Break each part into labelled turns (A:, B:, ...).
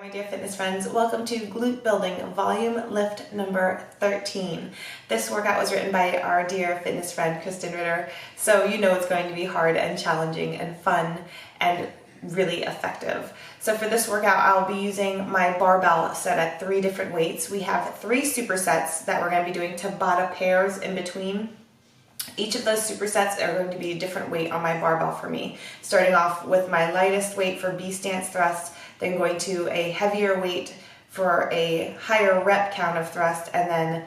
A: My dear fitness friends, welcome to Glute Building Volume Lift number 13. This workout was written by our dear fitness friend, Kristen Ritter, so you know it's going to be hard and challenging and fun and really effective. So for this workout, I'll be using my barbell set at 3 different weights. We have 3 supersets that we're going to be doing Tabata pairs in between. Each of those supersets are going to be a different weight on my barbell for me. Starting off with my lightest weight for Bstance Thrust, then going to a heavier weight for a higher rep count of thrust, and then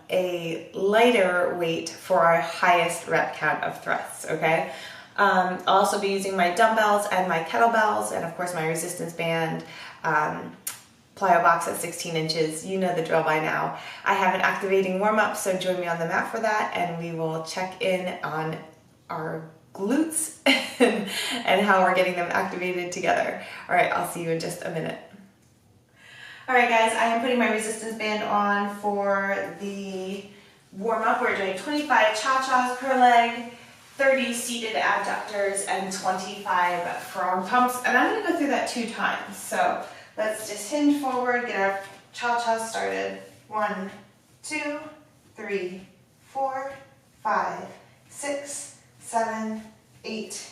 A: a lighter weight for our highest rep count of thrusts, okay? I'll also be using my dumbbells and my kettlebells, and of course my resistance band, plyo box at 16 inches. You know the drill by now. I have an activating warm-up, so join me on the mat for that, and we will check in on our glutes and how we're getting them activated together. All right, I'll see you in just a minute. All right, guys, I am putting my resistance band on for the warm-up. We're doing 25 cha-chas per leg, 30 seated abductors, and 25 frog pumps. And I'm gonna go through that 2 times. So let's just hinge forward, get our cha-chas started. 1, 2, 3, 4, 5, 6, 7, 8,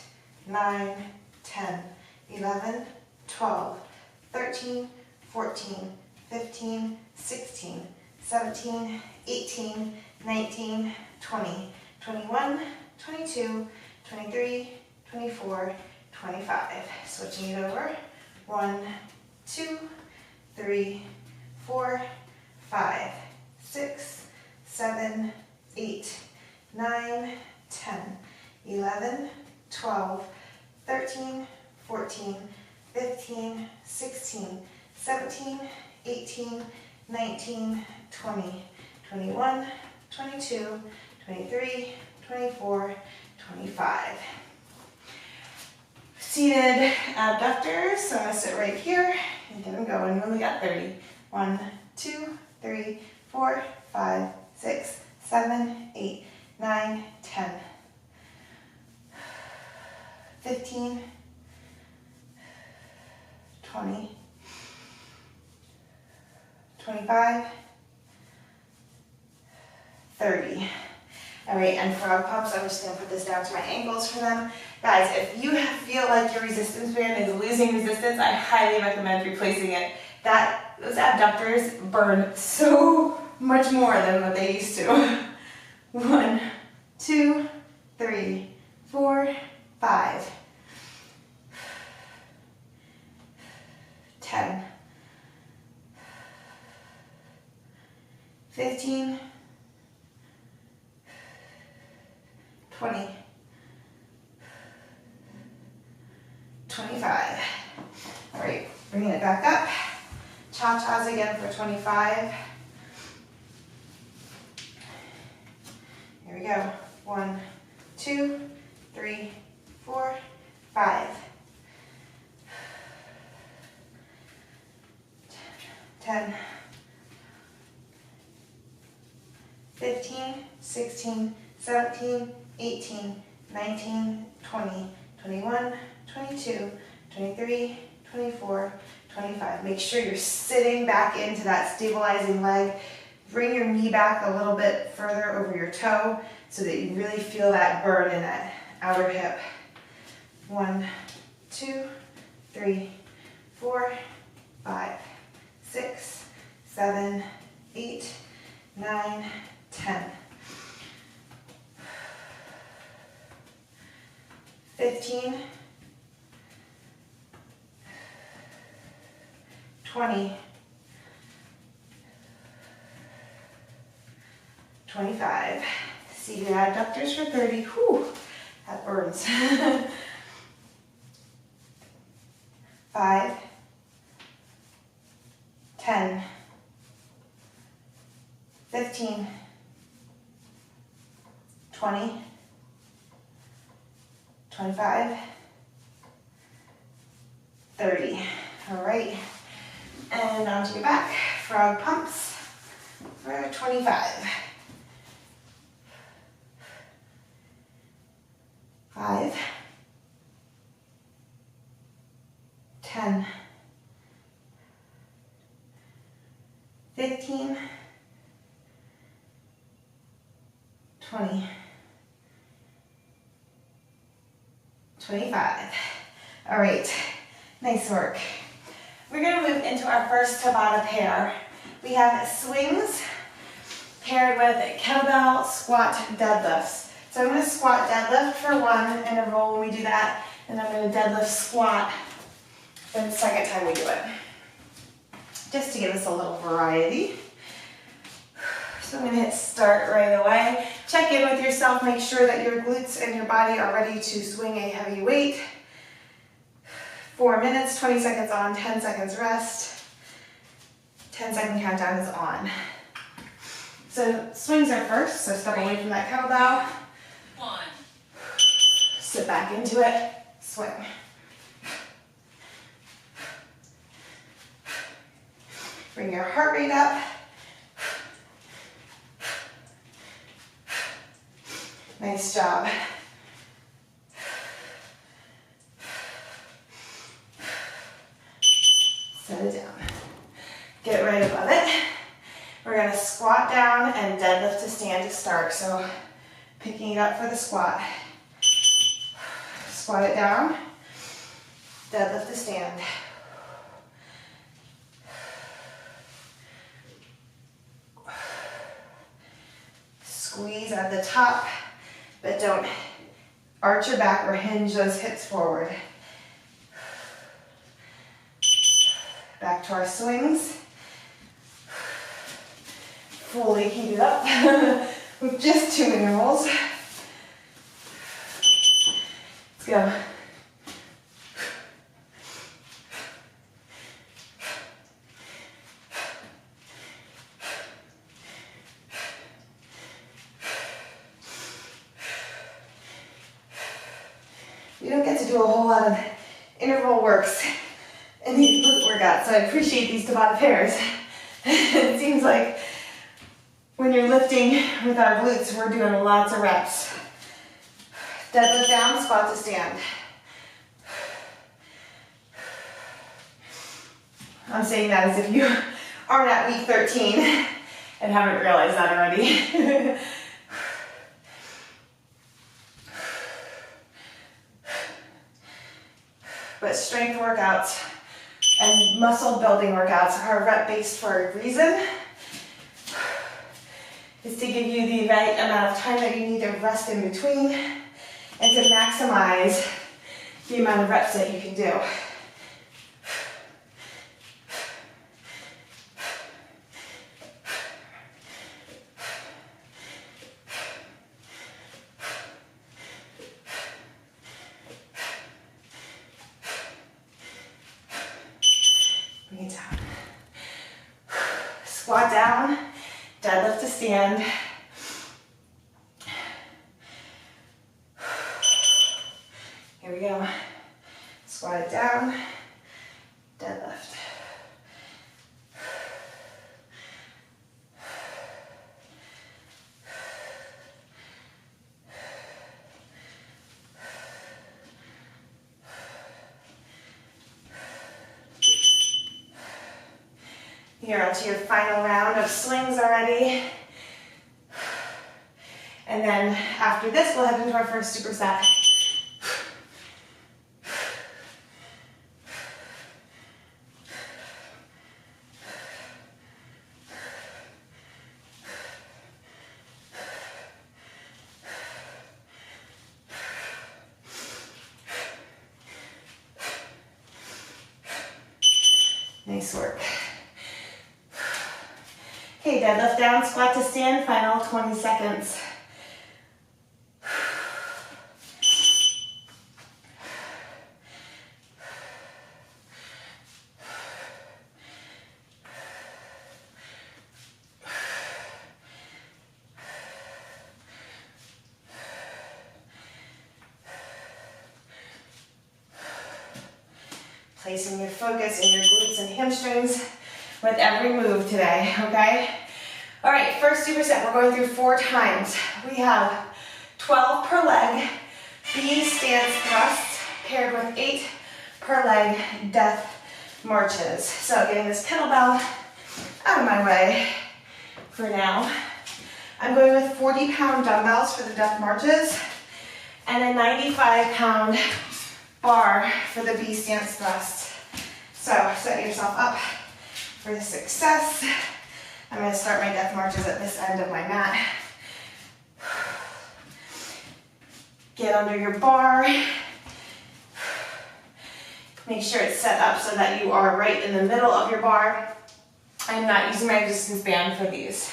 A: 9, 10, 11, 12, 13, 14, 15, 16, 17, 18, 19, 20, 21, 22, 23, 24, 25. Switching it over. 1, 2, 3, 4, 5, 6, 7, 8, 9, 10, 11, 12, 13, 14, 15, 16, 17, 18, 19, 20, 21, 22, 23, 24, 25. Seated abductors, so I'm going to sit right here and get them going. We only got 30. 1, 2, 3, 4, 5, 6, 7, 8, 9, 10, 15, 20, 25, 30. All right, and frog pumps, I'm just going to put this down to my ankles for them. Guys, if you feel like your resistance band is losing resistance, I highly recommend replacing it. Those abductors burn so much more than what they used to. 1, 2, 3, 4, 5, 10, 15, 20, 25. All right, bringing it back up. Cha-chas again for 25. Here we go. 1, 2, 3, 4, 5, 10, 15, 16, 17, 18, 19, 20, 21, 22, 23, 24, 25. Make sure you're sitting back into that stabilizing leg. Bring your knee back a little bit further over your toe so that you really feel that burn in that outer hip. 1, 2, 3, 4, 5, 6, 7, 8, 9, 10, 15, 20, 25. Seated abductors for 30. Whew, that burns. 5, 10, 15, 20, 25, 30. All right, and onto your back. Frog pumps for 25. 5, 10, 15, 20, 25. All right, nice work. We're gonna move into our first Tabata pair. We have swings paired with kettlebell squat deadlifts. So I'm gonna squat deadlift for one interval when we do that, and I'm gonna deadlift squat for the second time we do it. Just to give us a little variety. So I'm gonna hit start right away. Check in with yourself, make sure that your glutes and your body are ready to swing a heavy weight. 4 minutes, 20 seconds on, 10 seconds rest. 10-second countdown is on. So swings are first, so step away from that kettlebell.
B: 1.
A: Sit back into it, swing. Bring your heart rate up. Nice job. Set it down. Get right above it. We're gonna squat down and deadlift to stand to start. So picking it up for the squat. Squat it down, deadlift to stand. Squeeze at the top, but don't arch your back or hinge those hips forward. Back to our swings. Fully heat it up with just 2 intervals. Let's go. We don't get to do a whole lot of interval works in these glute workouts, so I appreciate these Tabata pairs. It seems like when you're lifting with our glutes, we're doing lots of reps. Deadlift down, squat to stand. I'm saying that as if you aren't at week 13 and haven't realized that already. But strength workouts and muscle building workouts are rep-based for a reason. Is to give you the right amount of time that you need to rest in between and to maximize the amount of reps that you can do. Bring it down. Squat down, deadlift to stand. Here we go. Squat it down, deadlift. You're onto your final round of swings already. And then after this, we'll head into our first superset. Nice work. Okay, deadlift down, squat to stand, final 20 seconds. Placing your focus in your glutes and hamstrings with every move today, okay? All right, first superset, we're going through 4 times. We have 12 per leg, Bstance Thrust, paired with 8 per leg death marches. So getting this kettlebell out of my way for now. I'm going with 40-pound dumbbells for the death marches and a 95-pound bar for the Bstance Thrust. So set yourself up for success. I'm going to start my death marches at this end of my mat. Get under your bar. Make sure it's set up so that you are right in the middle of your bar. I'm not using my resistance band for these.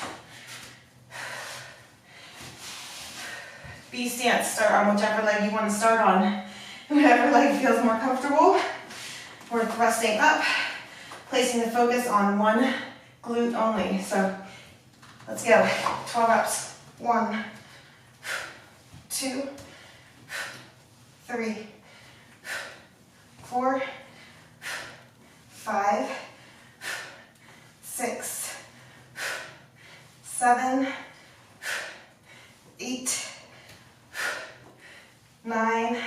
A: Bstance, start on whichever leg you want to start on. Whatever leg feels more comfortable. We're thrusting up, placing the focus on one glute only. So let's go. 12 reps. 1, 2, 3, 4, 5, 6, 7, 8, 9,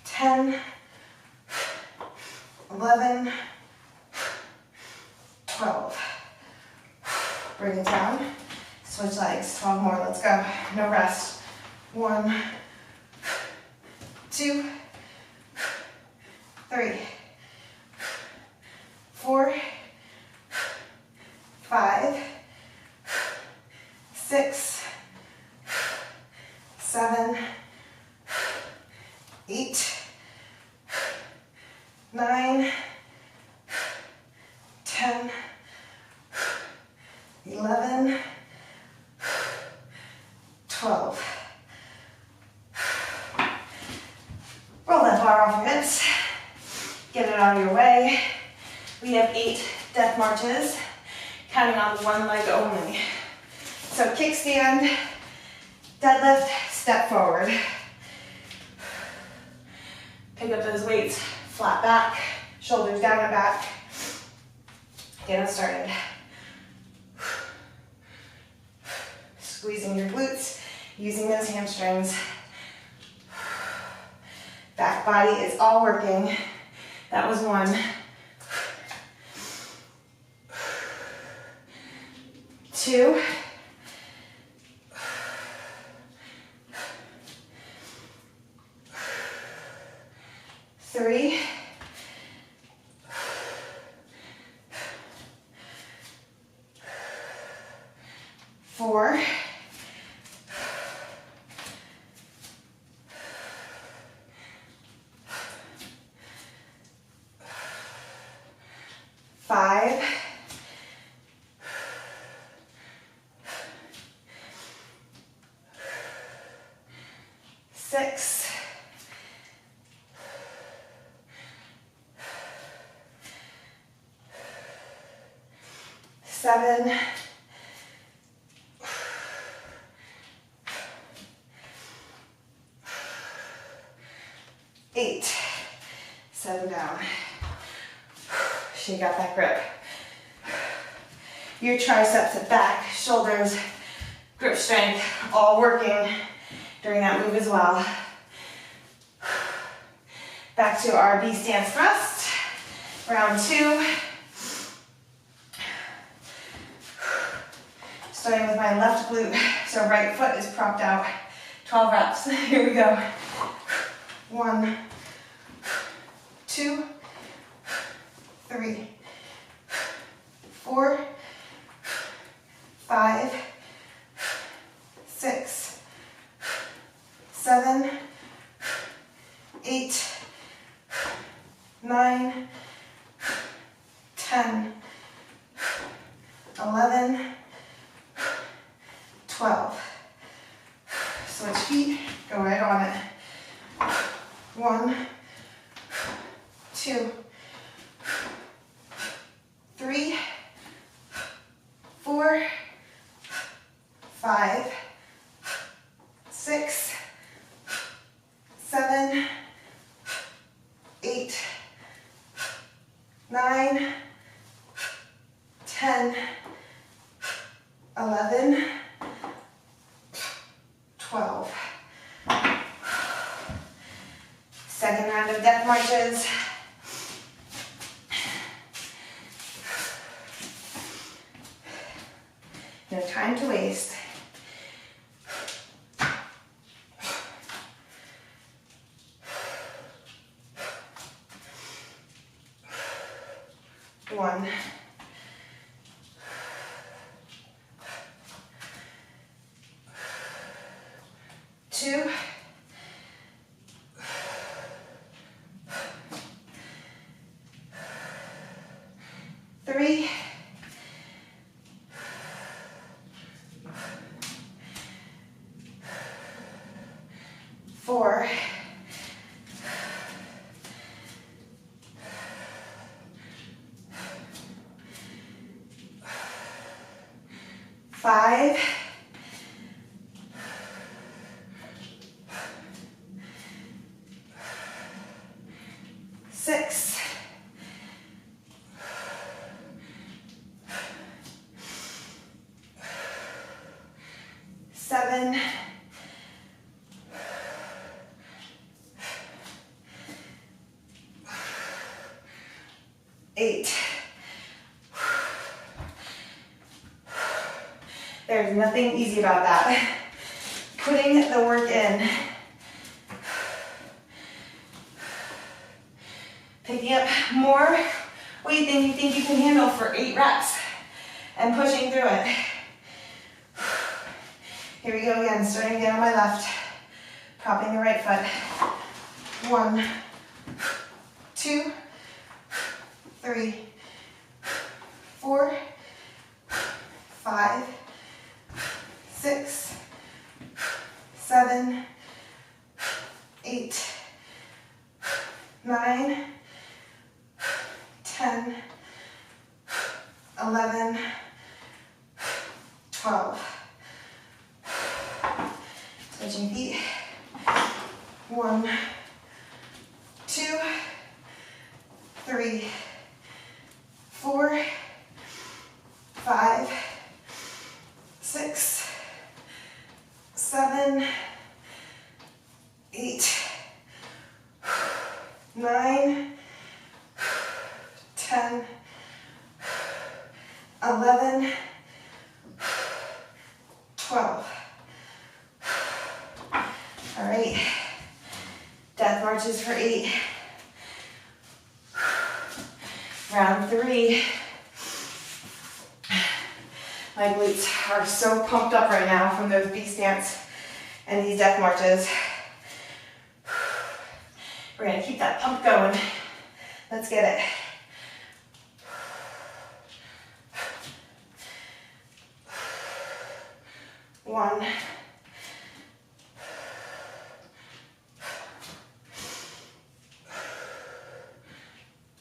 A: 10, 11, 12. Bring it down. Switch legs. 12 more. Let's go. No rest. 1, 2, 3, 4, 5, 6, 7, 8, 9, 10, 11, 12. Roll that bar off your hips. Get it out of your way. We have 8 death marches, counting on one leg only. So kickstand, deadlift, step forward. Pick up those weights, flat back, shoulders down and back. Get us started. Squeezing your glutes, using those hamstrings. Back body is all working. That was 1. 2. 3. 4. 5. 6. 7. 8. Set them down. Shake out that grip. Your triceps at back, shoulders, grip strength, all working during that move as well. Back to our Bstance Thrust. Round 2. Starting with my left glute, so right foot is propped out. 12 reps. Here we go. 1, 2, 3, 4, 5, 6, 7, 8, 9, 10, 11, 12. Switch feet, go right on it. 1, 2, 3, 4, 5, 6, 7, 8, 9, 10, 11, 12. Second round of death marches. No time to waste. One. Two. Three. Four. Five. Six. Seven. 8. There's nothing easy about that. Putting the work in. Picking up more weight than you think you can handle for 8 reps and pushing through it. Here we go again, starting again on my left. Propping the right foot. 1, 2, 3, 4, 5, 6, 7, 8, 9, 10, 11, 12. Switching feet. 1, 2, 3, 4, 5, 6, 7, 8, 9, 10, 11, 12. All right, death marches for 8. Round 3. My glutes are so pumped up right now from those Bstance and these death marches. We're gonna keep that pump going. Let's get it. One.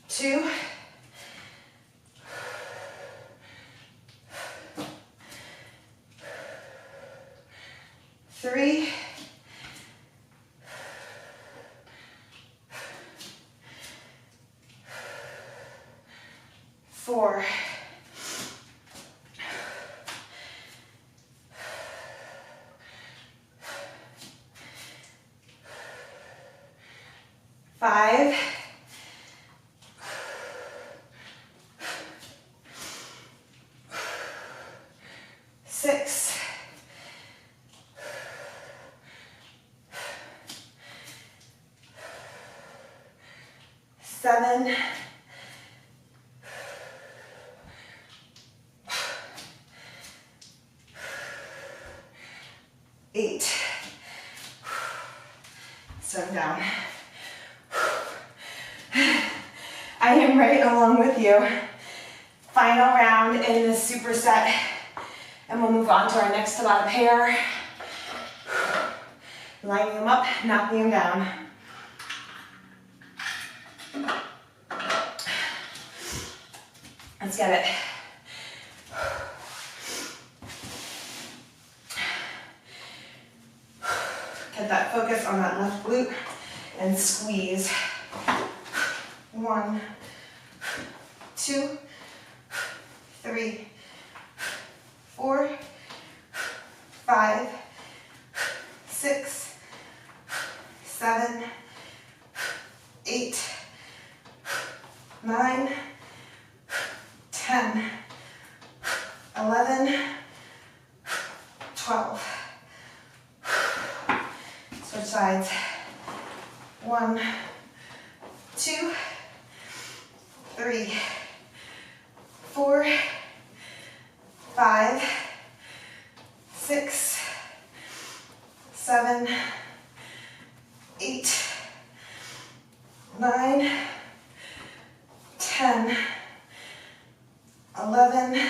A: 2. 3. 4. 5. 6. 7. 8. So I'm down. I am right along with you. Final round in this superset, and we'll move on to our next Tabata pair. Lining them up, knocking them down. Let's get it. Get that focus on that left glute and squeeze. 1, 2, 3, 4, 5, 6, 7, 8, 9, 10, 11, 1, 2, 3, 4, 5, 6, 7, 8, 9, 10, 11,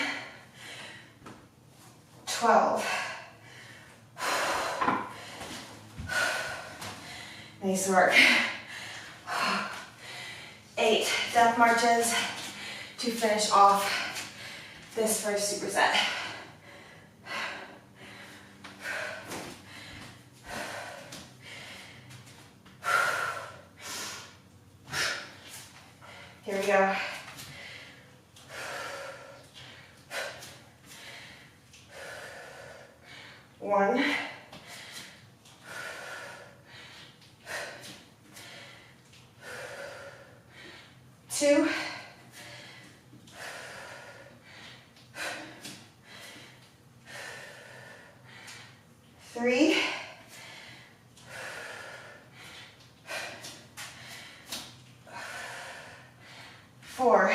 A: 12. Nice work. 8 death marches to finish off this first superset. Here we go. One, 2, 3, 4,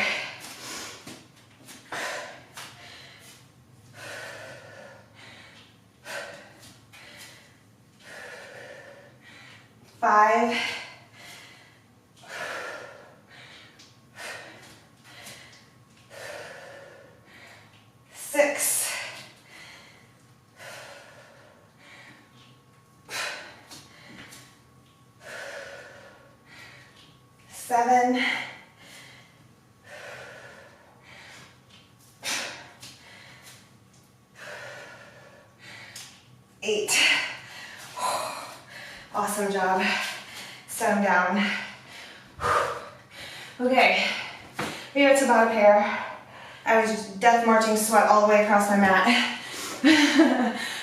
A: 5, 6, 7, 8. Awesome job. Set them down. Okay, we have a Tabata Pair. I was just death marching sweat all the way across my mat.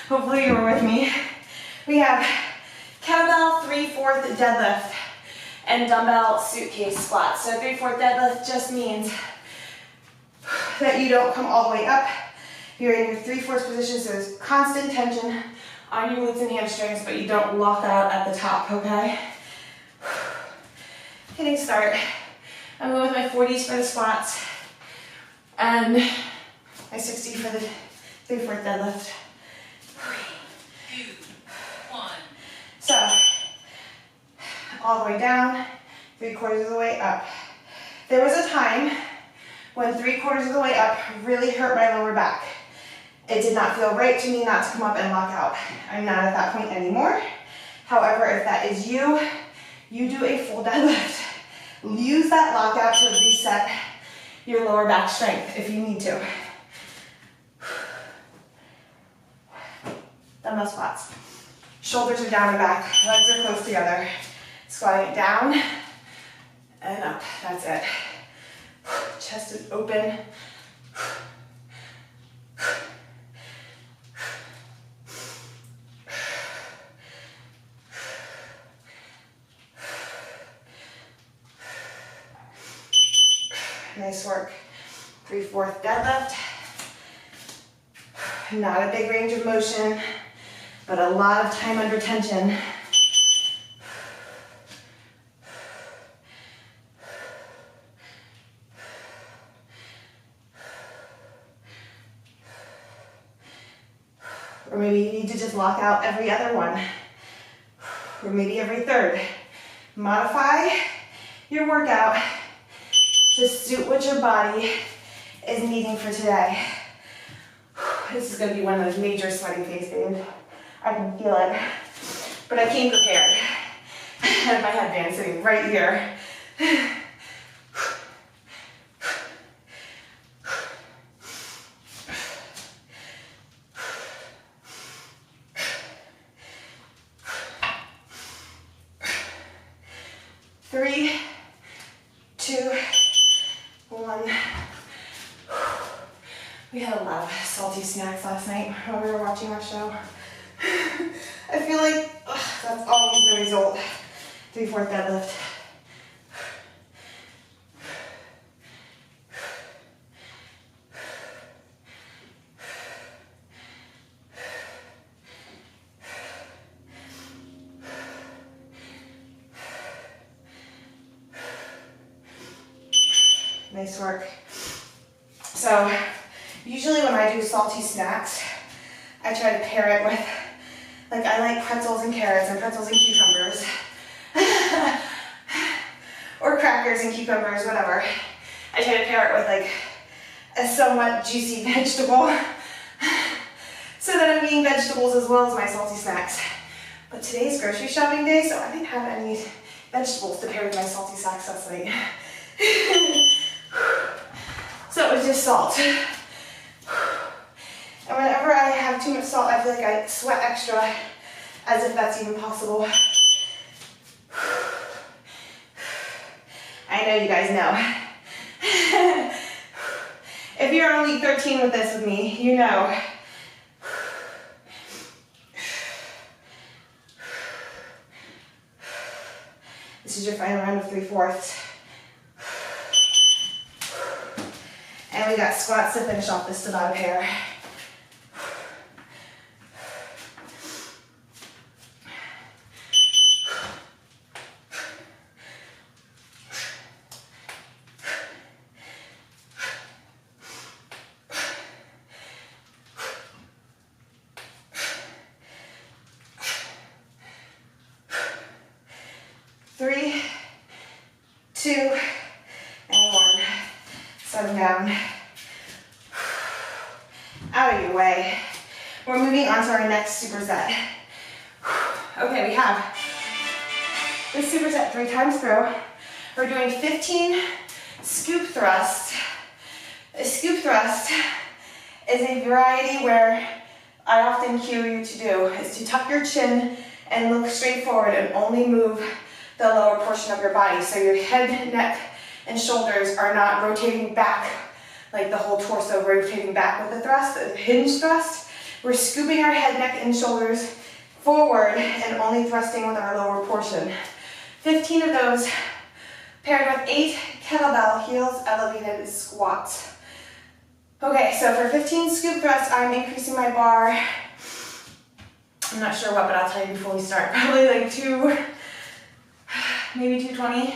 A: Hopefully you were with me. We have kettlebell 3/4 deadlift and dumbbell suitcase squats. So 3/4 deadlift just means that you don't come all the way up. You're in your 3/4 position, so there's constant tension on your glutes and hamstrings, but you don't lock out at the top, okay? Hitting start. I'm going with my 40s for the squats and my 60 for the 3/4 deadlift.
B: 3, 2, 1.
A: So, all the way down, 3/4 of the way up. There was a time when 3/4 of the way up really hurt my lower back. It did not feel right to me not to come up and lock out. I'm not at that point anymore. However, if that is you, you do a full deadlift. Use that lockout to reset your lower back strength if you need to. Dumbbell squats. Shoulders are down and back, legs are close together. Squatting it down and up, that's it. Chest is open. Nice work. 3/4 deadlift. Not a big range of motion, but a lot of time under tension. Or maybe you need to just lock out every other one. Or maybe every third. Modify your workout to suit what your body is needing for today. This is gonna be one of those major sweating face days. I can feel it. But I came prepared. I have my headband sitting right here. 3, 2, 1. We had a lot of salty snacks last night while we were watching our show. I feel like that's always the result. 3/4 deadlift. Nice work. So usually when I do salty snacks, I try to pair it with, like, I like pretzels and carrots and pretzels and cucumbers. Or crackers and cucumbers, whatever. I try to pair it with like a somewhat juicy vegetable so that I'm eating vegetables as well as my salty snacks. But today's grocery shopping day, so I didn't have any vegetables to pair with my salty snacks last night. So it was just salt. And whenever I have too much salt, I feel like I sweat extra, as if that's even possible. I know you guys know. If you're on week 13 with this with me, you know. This is your final round of 3/4. And we got squats to finish off this Tabata pair. Three, 2, and 1. Set them down. Out of your way. We're moving on to our next superset. Okay, we have this superset 3 times through. We're doing 15 scoop thrusts. A scoop thrust is a variety where I often cue you to do is to tuck your chin and look straight forward and only move the lower portion of your body. So your head, neck, and shoulders are not rotating back, like the whole torso rotating back with the thrust, the hinge thrust. We're scooping our head, neck, and shoulders forward and only thrusting with our lower portion. 15 of those paired with 8 kettlebell heels elevated squats. Okay, so for 15 scoop thrusts, I'm increasing my bar. I'm not sure what, but I'll tell you before we start. Probably like 2, maybe 220.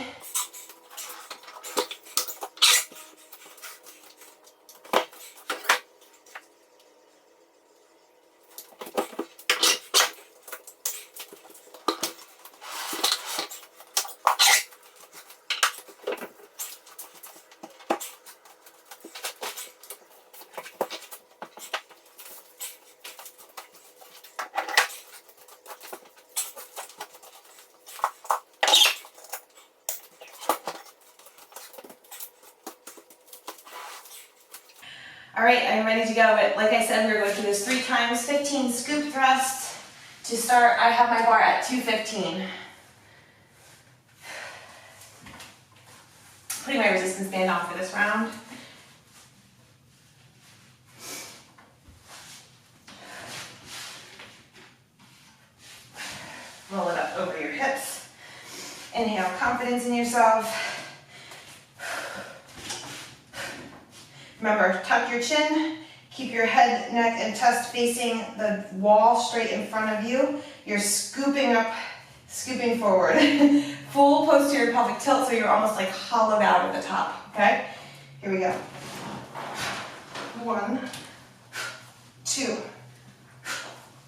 A: All right, I'm ready to go, but like I said, we're going to do this 3 times 15 scoop thrusts. To start, I have my bar at 215. Putting my resistance band on for this round. Roll it up over your hips. Inhale, confidence in yourself. Remember, tuck your chin, keep your head, neck, and chest facing the wall straight in front of you. You're scooping up, scooping forward. Full posterior pelvic tilt, so you're almost like hollowed out at the top, okay? Here we go. 1, 2,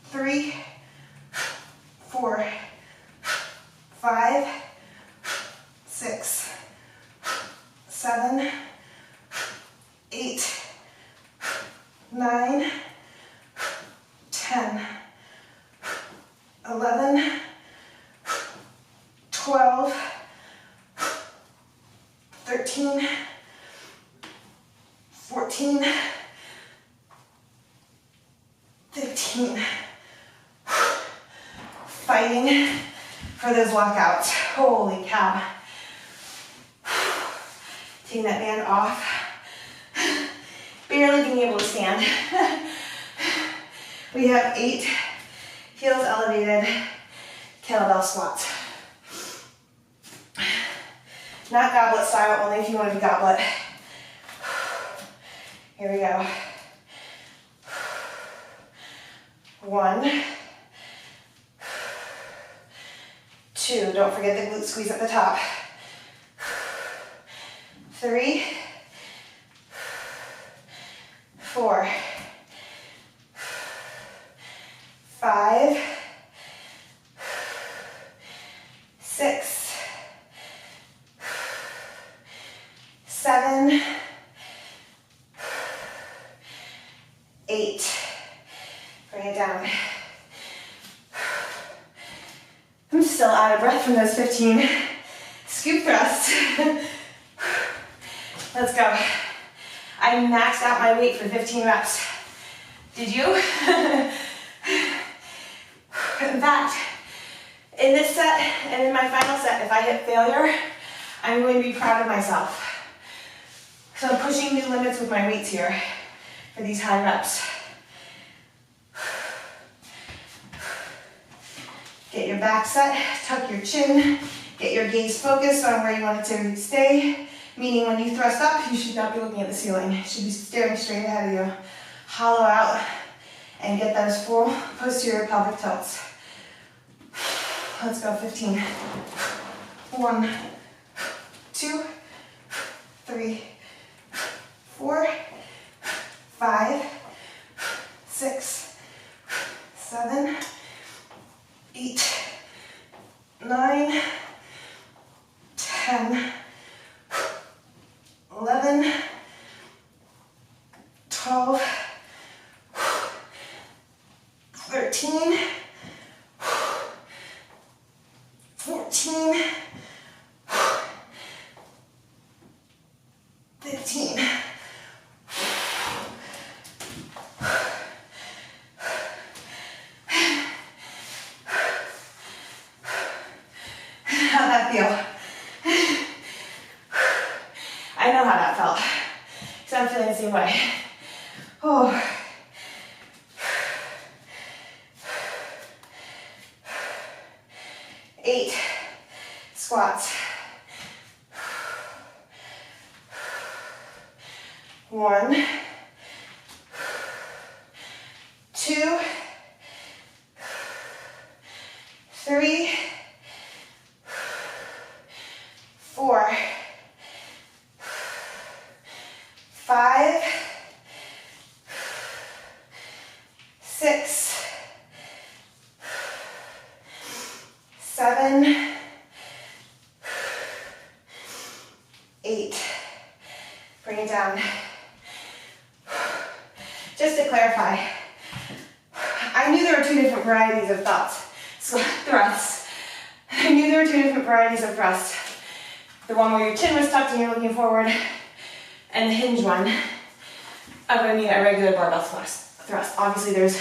A: 3, 4, 5, 6, 7, 8, 9, 10, 11, 12, 13, 14, 15. Fighting for those walkouts. Holy cow. Taking that band off. Barely being able to stand. We have 8 heels elevated kettlebell squats. Not goblet style, only if you want to be goblet. Here we go. 1, 2, don't forget the glute squeeze at the top. 3, 4, 5, 6, 7, 8. Bring it down. I'm still out of breath from those 15 scoop thrusts. Let's go. I maxed out my weight for 15 reps. Did you? In fact, in this set and in my final set, if I hit failure, I'm going to be proud of myself. So I'm pushing new limits with my weights here for these high reps. Get your back set, tuck your chin, get your gaze focused on where you want it to stay, meaning when you thrust up, you should not be looking at the ceiling. You should be staring straight ahead of you. Hollow out and get those full posterior pelvic tilts. Let's go, 15. 1, 2, 3, 4, 5, 6, 7, 8, 9, 10, 11, 12, 13, 14, 15. How'd that feel? I know how that felt, because I'm feeling the same way. Oh. 8 squats. 1, 2, 3, 4, 5, 6, 7, 8. Bring it down. Just to clarify, I knew there were 2 different varieties of thrusts. I knew there were 2 different varieties of thrust. The one where your chin was tucked and you're looking forward, and the hinge one of a regular barbell thrust. Obviously there's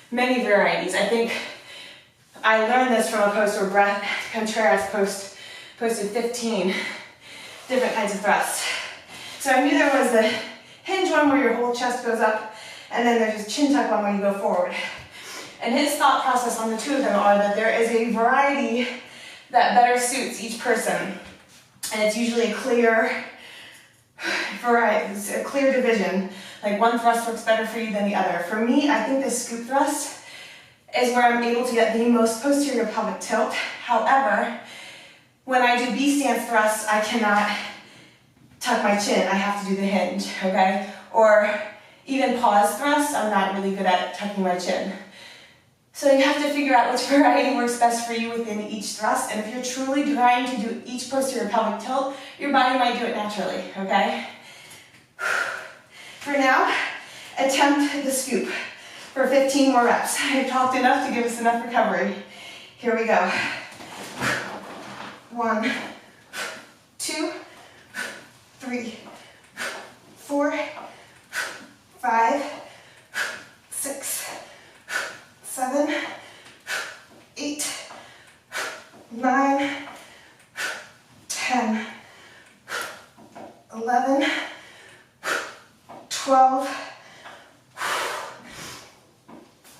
A: many varieties. I think I learned this from a post where Brett Contreras posted 15 different kinds of thrusts. So I knew there was the hinge one where your whole chest goes up, and then there's this chin tuck one where you go forward. And his thought process on the 2 of them are that there is a variety that better suits each person. And it's usually a clear variety, a clear division. Like one thrust works better for you than the other. For me, I think this scoop thrust is where I'm able to get the most posterior pelvic tilt. However, when I do Bstance Thrust, I cannot tuck my chin. I have to do the hinge, okay? Or even pause thrust, I'm not really good at tucking my chin. So you have to figure out which variety works best for you within each thrust. And if you're truly trying to do each posterior pelvic tilt, your body might do it naturally, okay? For now, attempt the scoop for 15 more reps. I've talked enough to give us enough recovery. Here we go. 1, 2, 3, 4, 5, 6, 7, 8, 9, 10, 11, 12,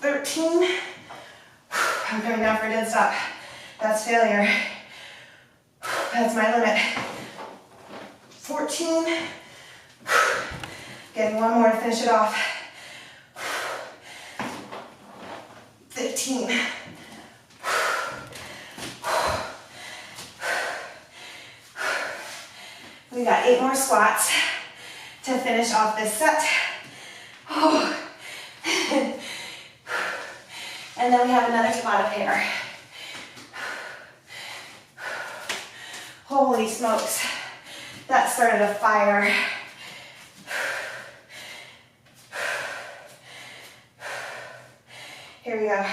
A: 13. I'm coming down for a dead stop. That's failure. That's my limit. 14. Getting one more to finish it off. 15. We got 8 more squats to finish off this set. And then we have another Tabata Pair. Holy smokes, that started a fire. Here we go.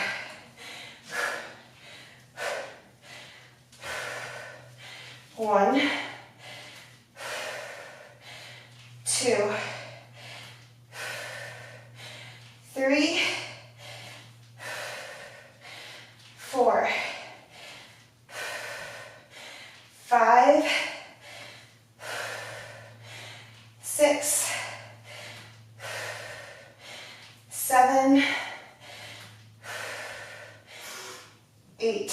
A: One, two, three, four, five, six, seven, 8.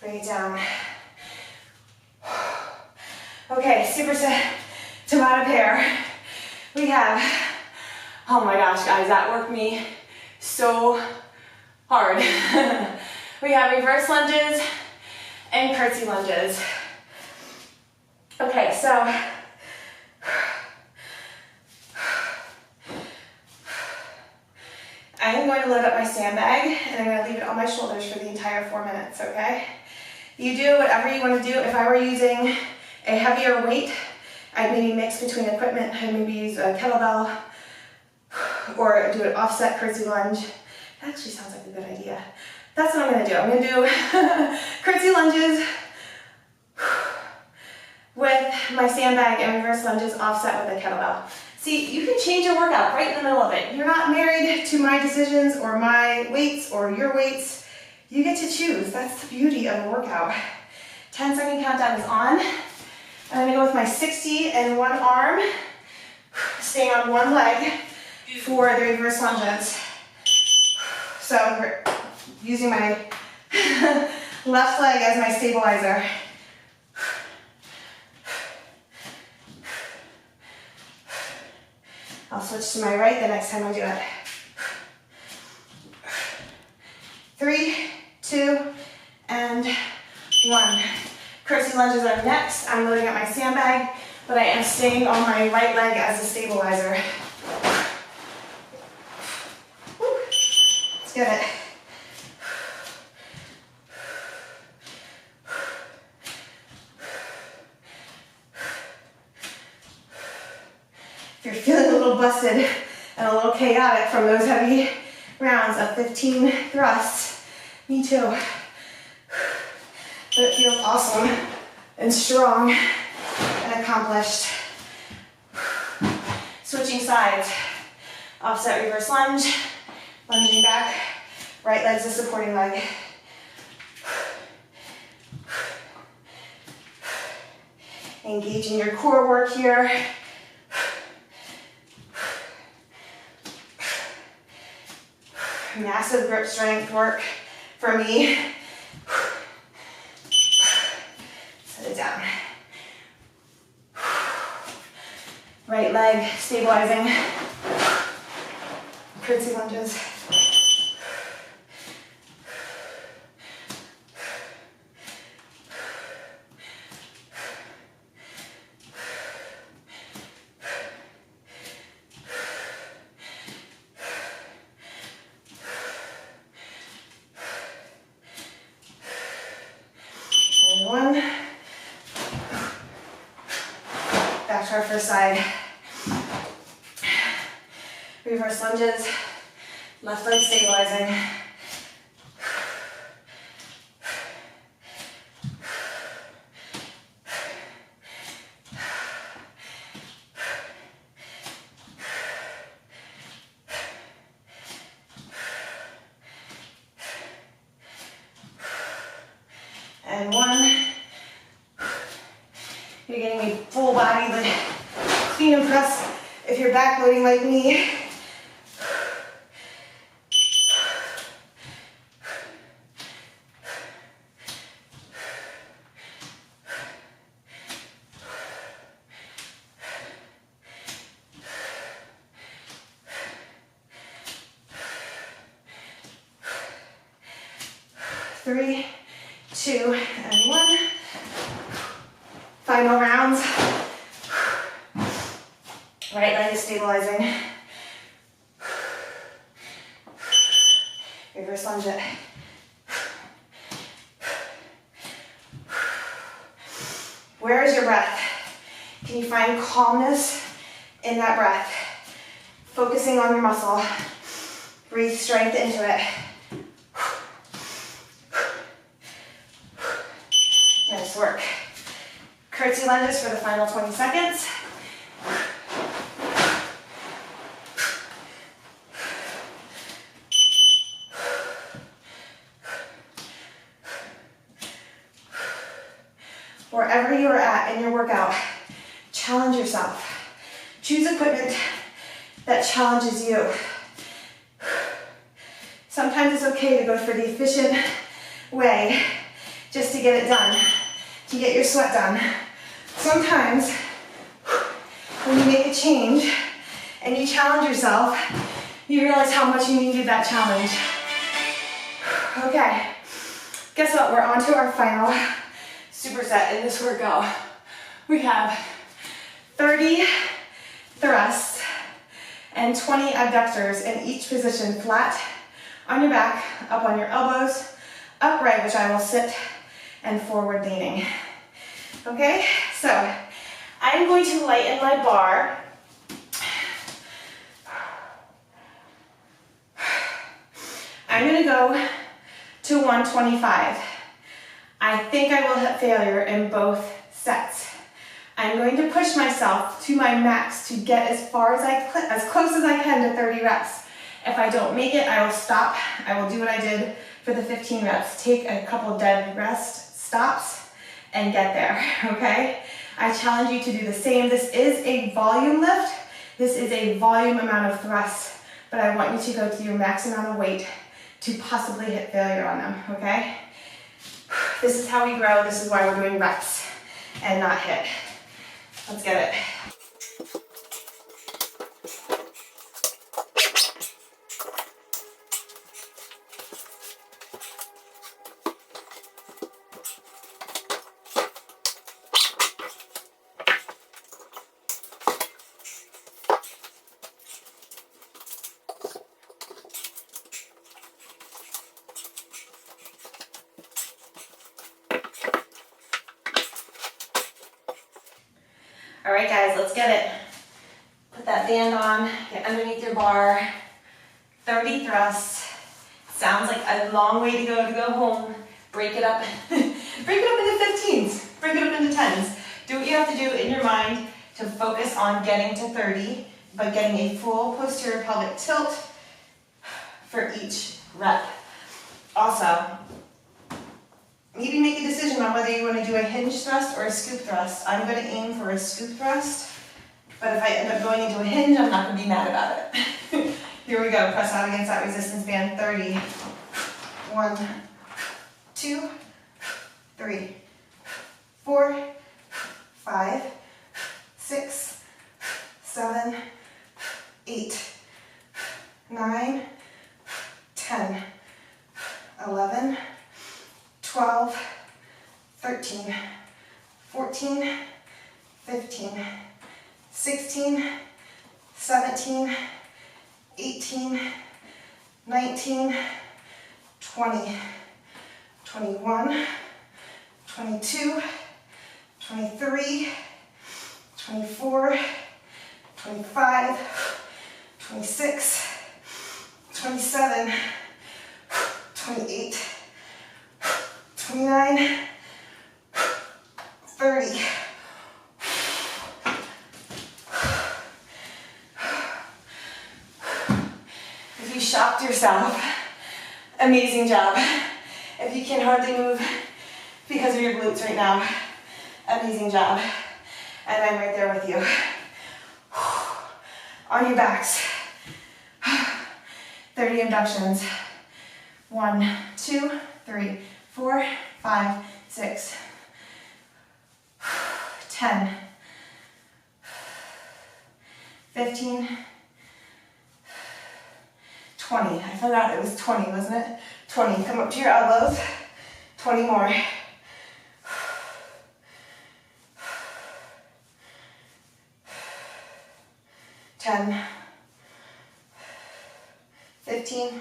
A: Bring it down. Okay, superset Tabata Pair. We have, oh my gosh guys, that worked me so hard. We have reverse lunges and curtsy lunges. Okay, so I am going to load up my sandbag and I'm going to leave it on my shoulders for the entire 4 minutes, okay? You do whatever you want to do. If I were using a heavier weight, I'd maybe mix between equipment. I'd maybe use a kettlebell or do an offset curtsy lunge. That actually sounds like a good idea. That's what I'm going to do. I'm going to do curtsy lunges with my sandbag and reverse lunges offset with a kettlebell. See, you can change your workout right in the middle of it. You're not married to my decisions or my weights or your weights. You get to choose. That's the beauty of a workout. 10-second countdown is on. I'm gonna go with my 60 and one arm, staying on one leg for the reverse lunges. So we're using my left leg as my stabilizer. I'll switch to my right the next time I do it. 3, 2, and 1. Curtsy lunges are next. I'm loading up my sandbag, but I am staying on my right leg as a stabilizer. Woo. Let's get it. If you're feeling a little busted and a little chaotic from those heavy rounds of 15 thrusts, me too. But it feels awesome and strong and accomplished. Switching sides. Offset reverse lunge, lunging back, right leg's a supporting leg. Engaging your core work here. Massive grip strength work for me. Set it down. Right leg stabilizing. Curtsy lunges. And one. Back to our first side. Reverse lunges, left leg stabilizing. And one. You're getting a full body, like clean and press if you're back loading like me. Three, two, and one. Final rounds. Right leg is stabilizing. lunge it. Where is your breath? Can you find calmness in that breath? Focusing on your muscle. Breathe strength into it. Nice work. Curtsy lunges for the final 20 seconds. Wherever you are at in your workout, challenge yourself. Choose equipment that challenges you. Sometimes it's okay to go for the efficient way just to get it done, to get your sweat done. Sometimes when you make a change and you challenge yourself, you realize how much you needed that challenge. Okay, guess what? We're on to our final superset in this workout. We have 30 thrusts and 20 abductors in each position, flat on your back, up on your elbows, upright, which I will sit, and forward leaning. Okay, so I'm going to lighten my bar. I'm going to go to 125. I think I will hit failure in both sets. I'm going to push myself to my max to get as far as close as I can to 30 reps. If I don't make it, I will stop. I will do what I did for the 15 reps. Take a couple dead rest stops and get there, okay? I challenge you to do the same. This is a volume lift. This is a volume amount of thrust, but I want you to go to your max amount of weight to possibly hit failure on them, okay? This is how we grow. This is why we're doing reps and not hit. Let's get it. All right, guys, let's get it. Put that band on, get underneath your bar. 30 thrusts. Sounds like a long way to go home. Break it up. Break it up into 15s. Break it up into 10s. Do what you have to do in your mind to focus on getting to 30, but getting a full posterior pelvic tilt for each rep. Also, maybe make a decision on whether you want to do a hinge thrust or a scoop thrust. I'm going to aim for a scoop thrust, but if I end up going into a hinge, I'm not going to be mad about it. Here we go. Press out against that resistance band. 30. 1, 2, 3, 4, 5, 6, 7, 8, 9, 10, 11, 12, 13, 14, 15, 16, 17, 18, 19, 20, 21, 22, 23, 24, 25, 26, 27, 28, 29, 30. If you shocked yourself, amazing job. If you can hardly move because of your glutes right now, amazing job. And I'm right there with you. On your backs. 30 abductions. 1, 2, 3, 4, 5, 6, 10, 15, 20. I forgot it was 20, wasn't it? 20. Come up to your elbows. 20 more. 10, 15,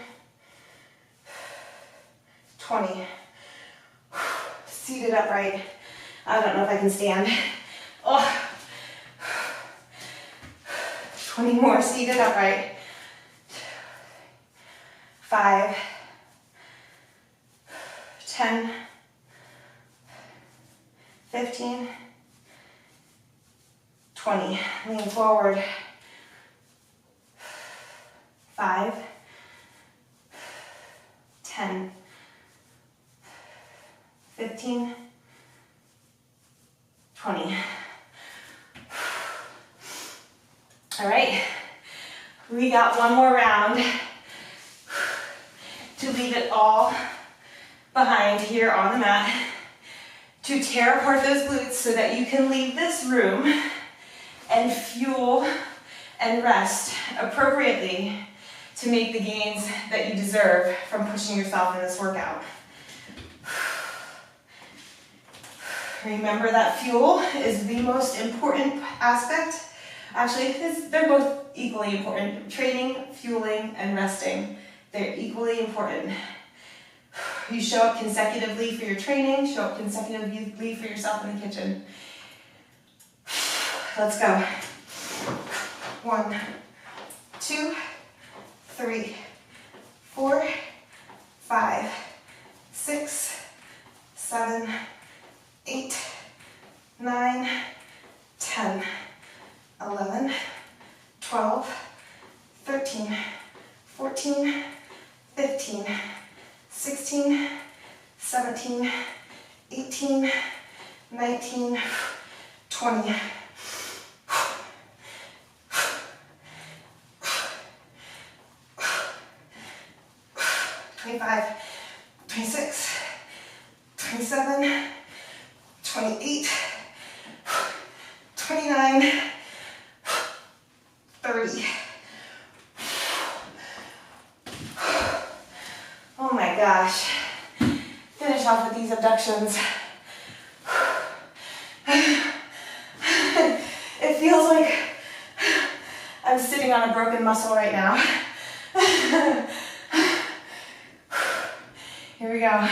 A: 20. Seated upright. I don't know if I can stand. Oh. 20 more seated upright. 5, 10, 15, 20. Lean forward. 5, 10, 15, 20. All right, we got one more round to leave it all behind here on the mat, to tear apart those glutes so that you can leave this room and fuel and rest appropriately to make the gains that you deserve from pushing yourself in this workout. Remember that fuel is the most important aspect. Actually, they're both equally important. Training, fueling, and resting. They're equally important. You show up consecutively for your training, show up consecutively for yourself in the kitchen. Let's go. 1, 2, 3, 4, 5, 6, 7, 8, 9, 10, 11, 12, 13, 14, 15, 16, 17, 18, 19, 20. 25, 26, 27, 28, 29, 30. Oh my gosh. Finish off with these abductions. It feels like I'm sitting on a broken muscle right now. Here we go.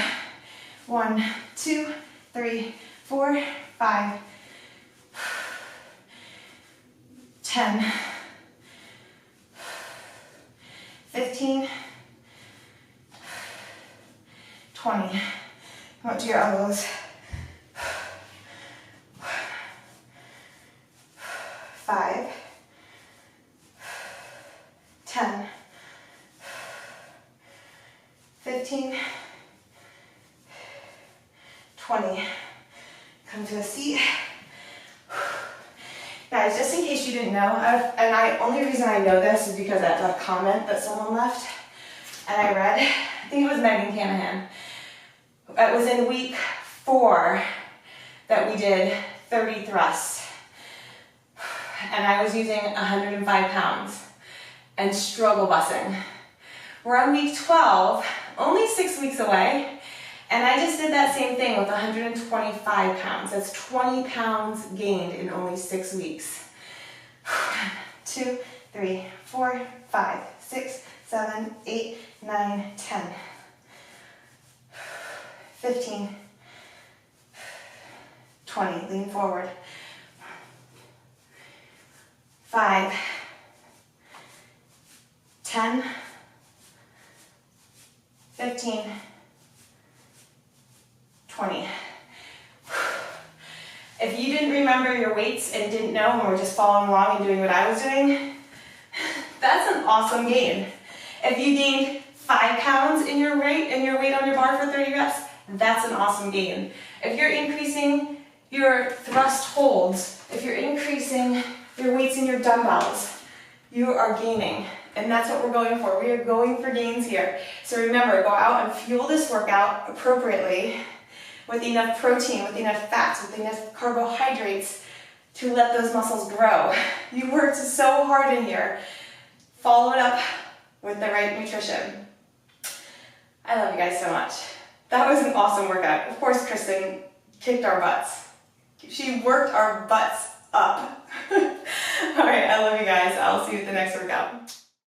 A: 1, 2, 3, 4, 5, 10, 15, 20. Come up to your elbows. 5, 10, 15, 20. Come to a seat. Guys, just in case you didn't know, only reason I know this is because of a comment that someone left, and I read, I think it was Megan Canahan. It was in week 4 that we did 30 thrusts, and I was using 105 pounds and struggle bussing. We're on week 12, only 6 weeks away, and I just did that same thing with 125 pounds. That's 20 pounds gained in only 6 weeks. 2, 3, 4, 5, 6, 7, 8, 9, 10, 15, 20. Lean forward. 5, 10, 15, 20. If you didn't remember your weights and didn't know and were just following along and doing what I was doing, that's an awesome gain. If you gained 5 pounds in your weight on your bar for 30 reps, that's an awesome gain. If you're increasing your thrust holds, if you're increasing your weights in your dumbbells, you are gaining. And that's what we're going for. We are going for gains here. So remember, go out and fuel this workout appropriately with enough protein, with enough fats, with enough carbohydrates to let those muscles grow. You worked so hard in here. Follow it up with the right nutrition. I love you guys so much. That was an awesome workout. Of course, Kristen kicked our butts. She worked our butts up. All right, I love you guys. I'll see you at the next workout.